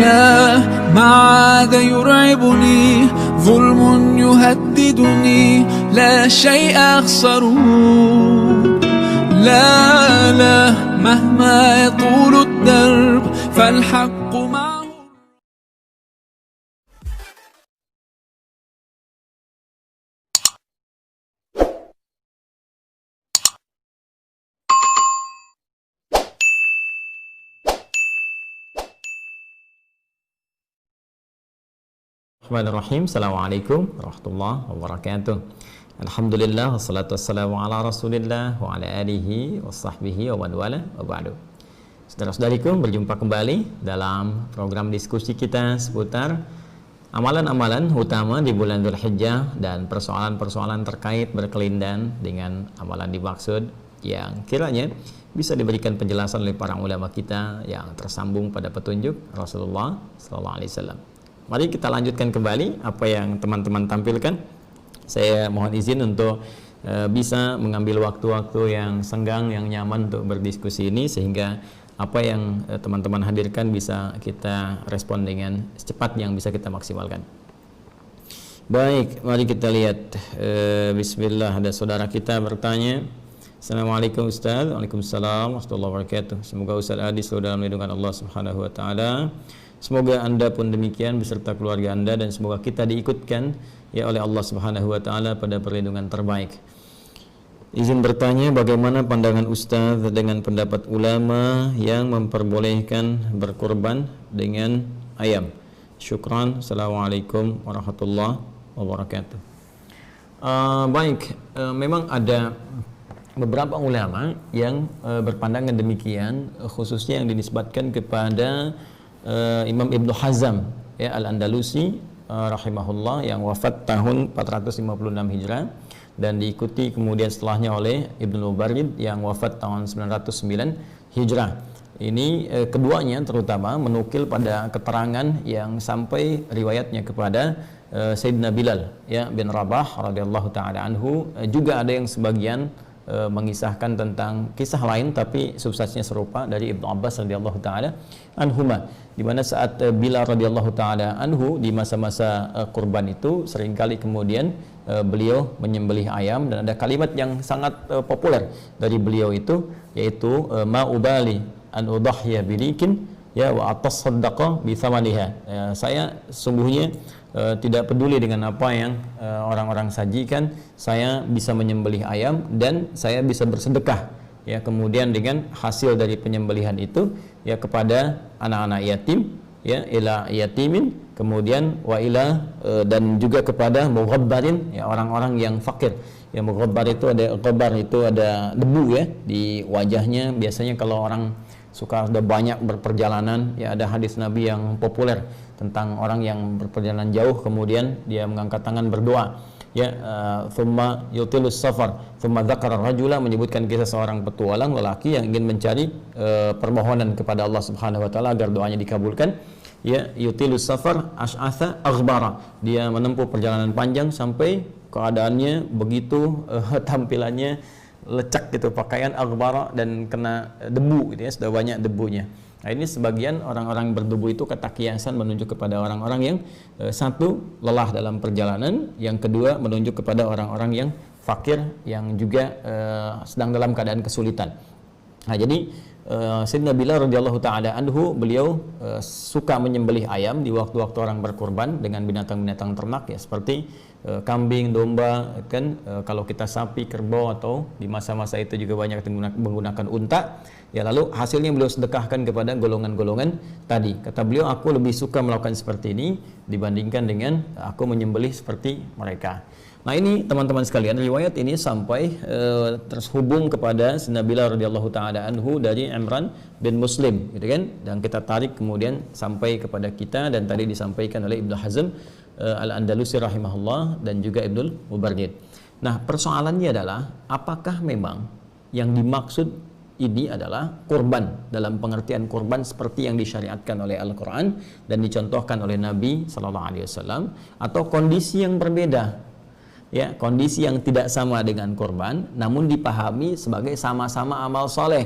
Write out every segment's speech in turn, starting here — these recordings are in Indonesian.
لا ما عاد يرعبني ظلم يهددني لا شيء أخسره لا لا مهما يطول الدرب فالحق معه. Bismillahirrahmanirrahim. Assalamualaikum warahmatullahi wabarakatuh. Alhamdulillah wassalatu wassalamu ala Rasulillah wa ala alihi wa sahbihi wa man wala wa ba'du. Saudara-saudariku, berjumpa kembali dalam program diskusi kita seputar amalan-amalan utama di bulan Dzulhijjah dan persoalan-persoalan terkait berkelindan dengan amalan dimaksud yang kiranya bisa diberikan penjelasan oleh para ulama kita yang tersambung pada petunjuk Rasulullah sallallahu alaihi wasallam. Mari kita lanjutkan kembali apa yang teman-teman tampilkan. Saya mohon izin untuk bisa mengambil waktu-waktu yang senggang, yang nyaman untuk berdiskusi ini, sehingga apa yang teman-teman hadirkan bisa kita respon dengan secepat yang bisa kita maksimalkan. Baik, mari kita lihat. Bismillah, ada saudara kita bertanya. Assalamualaikum Ustaz. Waalaikumsalam warahmatullahi wabarakatuh. Semoga Ustaz Adi selalu dalam lindungan Allah Subhanahu wa taala. Semoga Anda pun demikian beserta keluarga Anda, dan semoga kita diikutkan ya oleh Allah Subhanahu wa taala pada perlindungan terbaik. Izin bertanya, bagaimana pandangan Ustaz dengan pendapat ulama yang memperbolehkan berkurban dengan ayam? Syukran. Assalamualaikum warahmatullahi wabarakatuh. Baik, memang ada beberapa ulama yang berpandangan demikian, khususnya yang dinisbatkan kepada Imam Ibnu Hazm ya, Al-Andalusi rahimahullah, yang wafat tahun 456 Hijrah, dan diikuti kemudian setelahnya oleh Ibnu Mubarrid yang wafat tahun 909 Hijrah. Ini keduanya terutama menukil pada keterangan yang sampai riwayatnya kepada Sayyidina Bilal ya bin Rabah radhiyallahu taala anhu. Juga ada yang sebagian mengisahkan tentang kisah lain tapi substansinya serupa dari Ibnu Abbas radhiyallahu taala anhuma, di mana saat Bilal radhiyallahu taala anhu di masa-masa kurban itu seringkali kemudian beliau menyembelih ayam, dan ada kalimat yang sangat populer dari beliau itu, yaitu ma ubali an udahya bilikin ya wa atasaddaqa bi thamaniha. Saya sungguhnya tidak peduli dengan apa yang orang-orang sajikan, saya bisa menyembelih ayam dan saya bisa bersedekah ya kemudian dengan hasil dari penyembelihan itu ya kepada anak-anak yatim ya, ila yatimin, kemudian wa ila dan juga kepada mughabbarin ya, orang-orang yang fakir. Ya, mughabbar itu ada ghabar, itu ada debu ya di wajahnya. Biasanya kalau orang suka sudah banyak berperjalanan ya, ada hadis Nabi yang populer tentang orang yang berperjalanan jauh kemudian dia mengangkat tangan berdoa ya, thumma yutilus safar thumma dzakara rajula, menyebutkan kisah seorang petualang lelaki yang ingin mencari permohonan kepada Allah Subhanahu wa taala agar doanya dikabulkan ya, yutilus safar ash'atha aghbara, dia menempuh perjalanan panjang sampai keadaannya begitu tampilannya lecak gitu, pakaian aghbara dan kena debu gitu ya, sudah banyak debunya. Nah, ini sebagian orang-orang berdebu itu kata kiasan menunjuk kepada orang-orang yang satu lelah dalam perjalanan, yang kedua menunjuk kepada orang-orang yang fakir yang juga sedang dalam keadaan kesulitan. Nah, jadi Sayyidina Bilal radhiyallahu taala anhu, beliau suka menyembelih ayam di waktu-waktu orang berkurban dengan binatang-binatang ternak ya, seperti kambing, domba kan, kalau kita sapi, kerbau, atau di masa-masa itu juga banyak menggunakan unta ya, lalu hasilnya beliau sedekahkan kepada golongan-golongan tadi. Kata beliau, aku lebih suka melakukan seperti ini dibandingkan dengan aku menyembelih seperti mereka. Nah, ini teman-teman sekalian, riwayat ini sampai terhubung kepada Sayyidina Bilal radhiyallahu taala anhu dari Imran bin Muslim gitu kan, dan kita tarik kemudian sampai kepada kita, dan tadi disampaikan oleh Ibnu Hazm Al-Andalusi rahimahullah dan juga Ibnu Mubarrid. Nah, persoalannya adalah apakah memang yang dimaksud ini adalah kurban dalam pengertian kurban seperti yang disyariatkan oleh Al-Quran dan dicontohkan oleh Nabi Sallallahu Alaihi Wasallam, atau kondisi yang berbeda ya, kondisi yang tidak sama dengan kurban namun dipahami sebagai sama-sama amal soleh.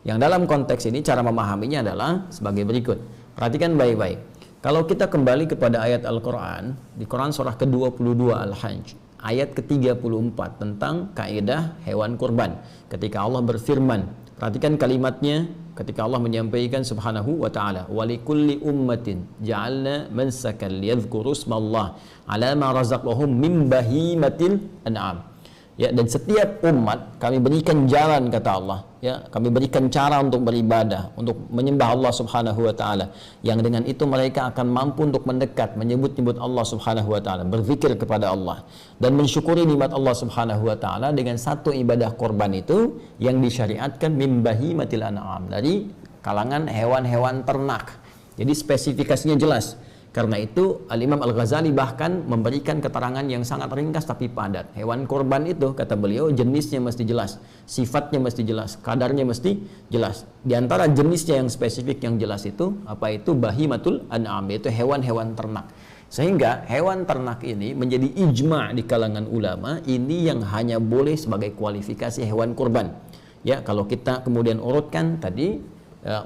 Yang dalam konteks ini cara memahaminya adalah sebagai berikut. Perhatikan baik-baik. Kalau kita kembali kepada ayat Al-Quran, di Quran surah ke-22 Al-Hajj, ayat ke-34 tentang kaidah hewan kurban. Ketika Allah berfirman, perhatikan kalimatnya ketika Allah menyampaikan subhanahu wa ta'ala, walikulli ummatin ja'alna mansakan liyadhkuru ismallah ala ma razaqahum min bahimatil an'am. Ya, dan setiap umat kami berikan jalan, kata Allah, ya, kami berikan cara untuk beribadah, untuk menyembah Allah subhanahu wa ta'ala, yang dengan itu mereka akan mampu untuk mendekat, menyebut-nyebut Allah subhanahu wa ta'ala, berzikir kepada Allah dan mensyukuri nikmat Allah subhanahu wa ta'ala dengan satu ibadah korban itu yang disyariatkan min bahimatil an'am, dari kalangan hewan-hewan ternak. Jadi spesifikasinya jelas. Karena itu Al-Imam Al-Ghazali bahkan memberikan keterangan yang sangat ringkas tapi padat. Hewan korban itu, kata beliau, jenisnya mesti jelas, sifatnya mesti jelas, kadarnya mesti jelas. Di antara jenisnya yang spesifik yang jelas itu, apa itu? Bahimatul an'am, yaitu hewan-hewan ternak. Sehingga hewan ternak ini menjadi ijma' di kalangan ulama, ini yang hanya boleh sebagai kualifikasi hewan korban. Ya, kalau kita kemudian urutkan tadi,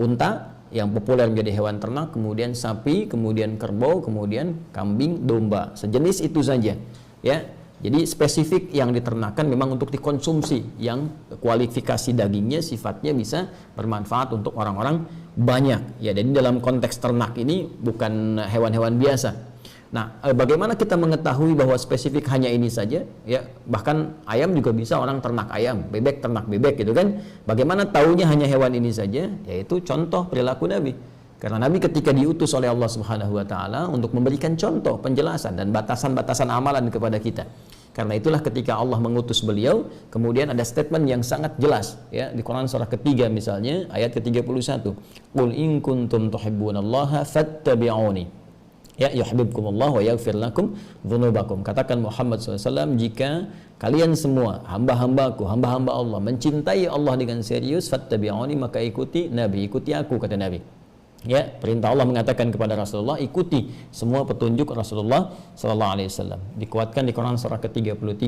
unta yang populer menjadi hewan ternak, kemudian sapi, kemudian kerbau, kemudian kambing, domba, sejenis itu saja, ya. Jadi spesifik yang diternakan memang untuk dikonsumsi, yang kualifikasi dagingnya sifatnya bisa bermanfaat untuk orang-orang banyak, ya. Jadi dalam konteks ternak ini bukan hewan-hewan biasa. Nah, bagaimana kita mengetahui bahwa spesifik hanya ini saja? Ya, bahkan ayam juga bisa orang ternak ayam, bebek ternak bebek, gitu kan? Bagaimana taunya hanya hewan ini saja? Yaitu contoh perilaku Nabi. Karena Nabi ketika diutus oleh Allah Subhanahu wa taala untuk memberikan contoh, penjelasan dan batasan-batasan amalan kepada kita. Karena itulah ketika Allah mengutus beliau, kemudian ada statement yang sangat jelas, ya, di Quran surah ketiga misalnya ayat ke-31. Qul in kuntum tuhibbunallaha fattabi'uni. Ya, yuhibbukumullah wa yaghfir lakum dzunubakum. Katakan Muhammad SAW, jika kalian semua hamba-hambaku, hamba-hamba Allah, mencintai Allah dengan serius, fattabi'uni, maka ikuti Nabi, ikuti aku, kata Nabi. Ya, perintah Allah mengatakan kepada Rasulullah, ikuti semua petunjuk Rasulullah SAW. Dikuatkan di Quran surah ke-33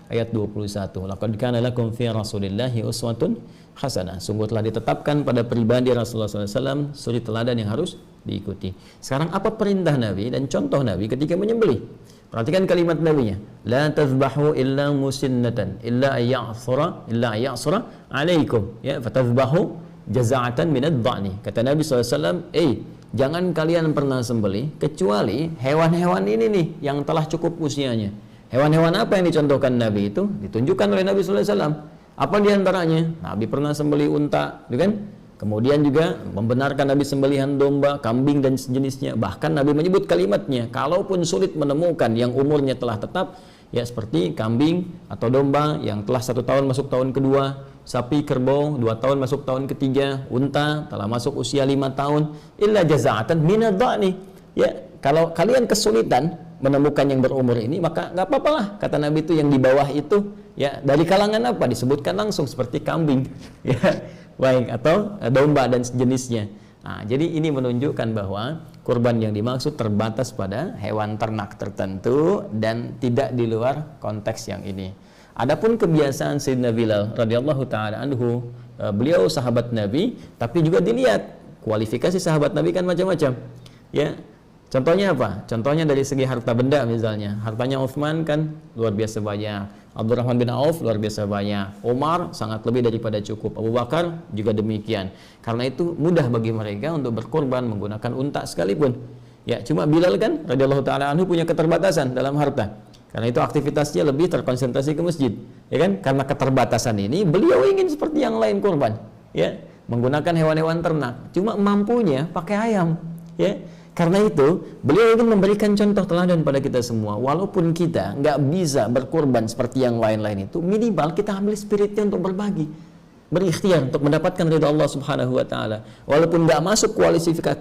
ayat 21. Laqad kana lakum fi Rasulillahi uswatun hasanah. Sungguh telah ditetapkan pada pribadi Rasulullah SAW suri teladan yang harus diikuti. Sekarang apa perintah Nabi dan contoh Nabi ketika menyembelih? Perhatikan kalimat Nabi-nya. La tazbahu illa musinnatan illa ayya'sura alaikum. Ya, fatazbahu jaza'atan minad dha'ni. Kata Nabi SAW, jangan kalian pernah sembelih kecuali hewan-hewan ini nih yang telah cukup usianya. Hewan-hewan apa yang dicontohkan Nabi itu? Ditunjukkan oleh Nabi SAW. Apa diantaranya? Nabi pernah sembelih unta, gitu kan? Kemudian juga membenarkan Nabi sembelihan domba, kambing dan sejenisnya. Bahkan Nabi menyebut kalimatnya, kalaupun sulit menemukan yang umurnya telah tetap, ya seperti kambing atau domba yang telah 1 tahun masuk tahun kedua, sapi, kerbau 2 tahun masuk tahun ketiga, unta telah masuk usia 5 tahun, illa jaza'atan minad dha'ni. Ya, kalau kalian kesulitan menemukan yang berumur ini, maka nggak apa-apalah, kata Nabi itu yang di bawah itu, ya dari kalangan apa? Disebutkan langsung seperti kambing, ya, baik, atau domba dan sejenisnya. Nah, jadi ini menunjukkan bahwa kurban yang dimaksud terbatas pada hewan ternak tertentu dan tidak di luar konteks yang ini. Adapun kebiasaan Sayyidina Bilal radhiyallahu taala anhu, beliau sahabat Nabi, tapi juga dilihat kualifikasi sahabat Nabi kan macam-macam. Ya. Contohnya apa? Contohnya dari segi harta benda misalnya. Hartanya Utsman kan luar biasa banyak. Abdurrahman bin Auf luar biasa banyak. Umar sangat lebih daripada cukup. Abu Bakar juga demikian. Karena itu mudah bagi mereka untuk berkorban menggunakan unta sekalipun. Ya, cuma Bilal kan radhiyallahu taala anhu punya keterbatasan dalam harta. Karena itu aktivitasnya lebih terkonsentrasi ke masjid. Ya kan? Karena keterbatasan ini beliau ingin seperti yang lain korban. Ya, menggunakan hewan-hewan ternak. Cuma mampunya pakai ayam. Ya. Karena itu, beliau ingin memberikan contoh teladan pada kita semua. Walaupun kita nggak bisa berkorban seperti yang lain-lain itu, minimal kita ambil spiritnya untuk berbagi, berikhtiar untuk mendapatkan ridha Allah Subhanahu wa taala. Walaupun nggak masuk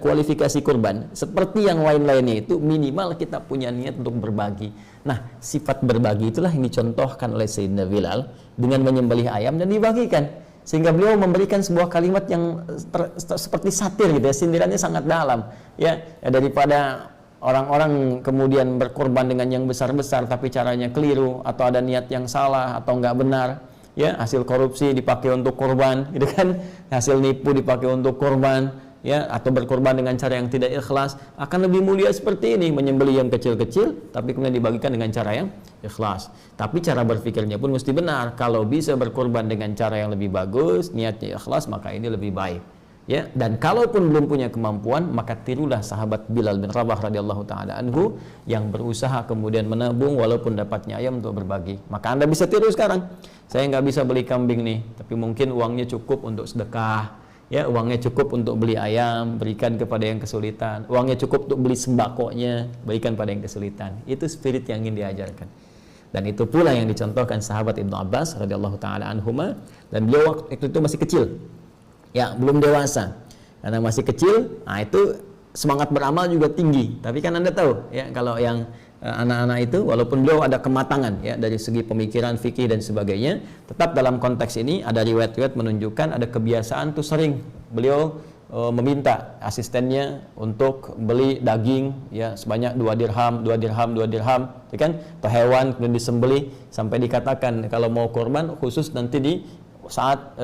kualifikasi kurban seperti yang lain-lainnya itu, minimal kita punya niat untuk berbagi. Nah, sifat berbagi itulah yang dicontohkan oleh Sayyidina Bilal dengan menyembelih ayam dan dibagikan. Sehingga beliau memberikan sebuah kalimat yang seperti satir gitu ya, sindirannya sangat dalam ya, daripada orang-orang kemudian berkorban dengan yang besar-besar tapi caranya keliru atau ada niat yang salah atau nggak benar ya, hasil korupsi dipakai untuk korban gitu kan, hasil nipu dipakai untuk korban ya, atau berkorban dengan cara yang tidak ikhlas, akan lebih mulia seperti ini, menyembelih yang kecil-kecil tapi kemudian dibagikan dengan cara yang ikhlas. Tapi cara berpikirnya pun mesti benar. Kalau bisa berkorban dengan cara yang lebih bagus, niatnya ikhlas, maka ini lebih baik. Ya, dan kalaupun belum punya kemampuan, maka tirulah sahabat Bilal bin Rabah radhiyallahu taala anhu yang berusaha kemudian menabung walaupun dapatnya ayam untuk berbagi. Maka Anda bisa tiru sekarang. Saya nggak bisa beli kambing nih, tapi mungkin uangnya cukup untuk sedekah. Ya, uangnya cukup untuk beli ayam, berikan kepada yang kesulitan. Uangnya cukup untuk beli sembakonya, berikan pada yang kesulitan. Itu spirit yang ingin diajarkan. Dan itu pula yang dicontohkan sahabat Ibnu Abbas radhiyallahu taala anhuma, dan beliau waktu itu masih kecil. Ya, belum dewasa. Karena masih kecil, nah itu semangat beramal juga tinggi. Tapi kan Anda tahu, ya, kalau yang anak-anak itu walaupun beliau ada kematangan ya dari segi pemikiran, fikih dan sebagainya, tetap dalam konteks ini ada riwayat-riwayat menunjukkan ada kebiasaan tuh sering beliau meminta asistennya untuk beli daging ya sebanyak 2 dirham, 2 dirham, 2 dirham, ya kan? Atau hewan kemudian disembelih sampai dikatakan kalau mau korban khusus nanti di saat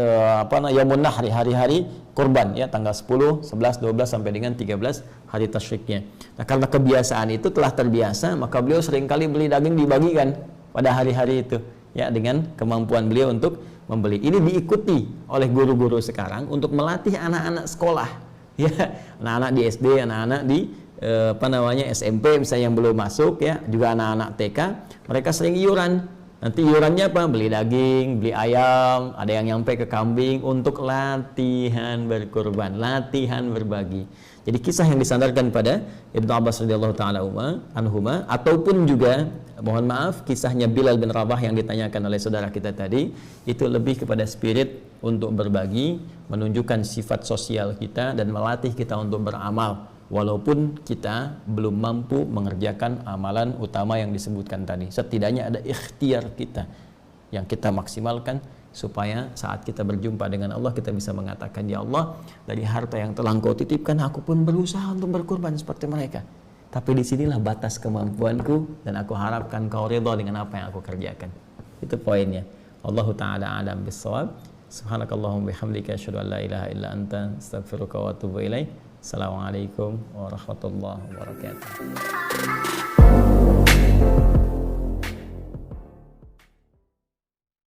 Yaumun Nahri, hari-hari kurban ya, tanggal 10, 11, 12 sampai dengan 13 hari tasyriknya. Nah, karena kebiasaan itu telah terbiasa, maka beliau seringkali beli daging dibagikan pada hari-hari itu ya, dengan kemampuan beliau untuk membeli. Ini diikuti oleh guru-guru sekarang untuk melatih anak-anak sekolah ya, anak-anak di SD, anak-anak di SMP misalnya yang belum masuk ya, juga anak-anak TK, mereka sering iuran. Nanti iurannya apa? Beli daging, beli ayam, ada yang nyampe ke kambing untuk latihan berkorban, latihan berbagi. Jadi kisah yang disandarkan pada Ibnu Abbas radhiyallahu taala anhuma, ataupun juga mohon maaf kisahnya Bilal bin Rabah yang ditanyakan oleh saudara kita tadi, itu lebih kepada spirit untuk berbagi, menunjukkan sifat sosial kita dan melatih kita untuk beramal. Walaupun kita belum mampu mengerjakan amalan utama yang disebutkan tadi, setidaknya ada ikhtiar kita yang kita maksimalkan supaya saat kita berjumpa dengan Allah kita bisa mengatakan, ya Allah, dari harta yang telah Engkau titipkan aku pun berusaha untuk berkorban seperti mereka, tapi disinilah batas kemampuanku dan aku harapkan Kau ridha dengan apa yang aku kerjakan. Itu poinnya. Allahu ta'ala a'lam bissawab. Subhanakallahumma bihamdika asyhadu an la ilaha illa anta astaghfiruka wa atubu ilaik. Assalamualaikum warahmatullahi wabarakatuh.